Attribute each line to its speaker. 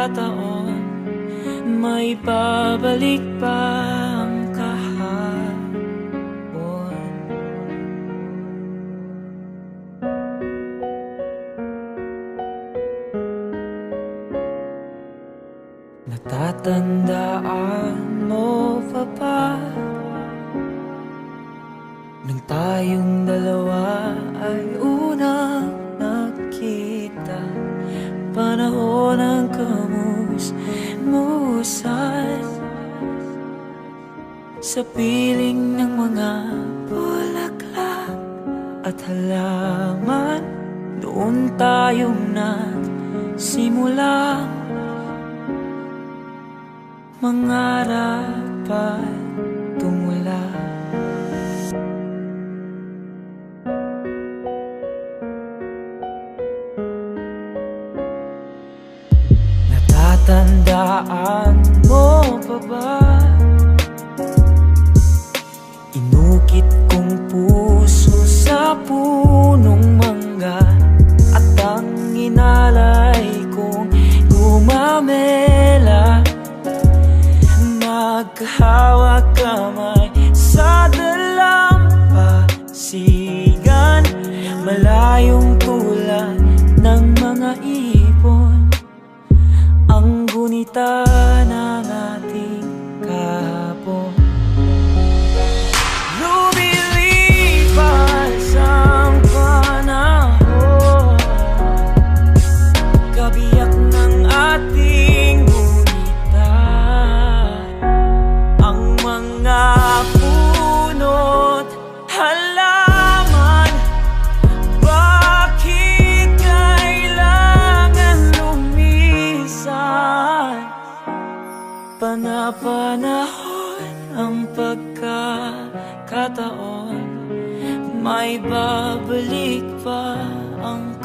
Speaker 1: pagkakataon, may babalik pa ang kahapon. Natatandaan mo pa ba nang tayong dalawa ay unang nakita? Panahon ng kamus-musan sa piling ng mga bulaklak at halaman. Doon tayong nagsimulang mangarap at tumula. Natatandaan mo pa ba? Inukit kong puso sa punong mangga at ang inalay kong gumamela. Nagkahawak kamay sa dalampasigan, malayong tulad ng mga ibon, ang gunita ng ating kahapon. Lumilipas ang panahon, kabiyak ng ating gunita, ang mga puno't halaman. Bakit kailangan lumisan? Panapanahon ang pagkakataon, may babalik pa ang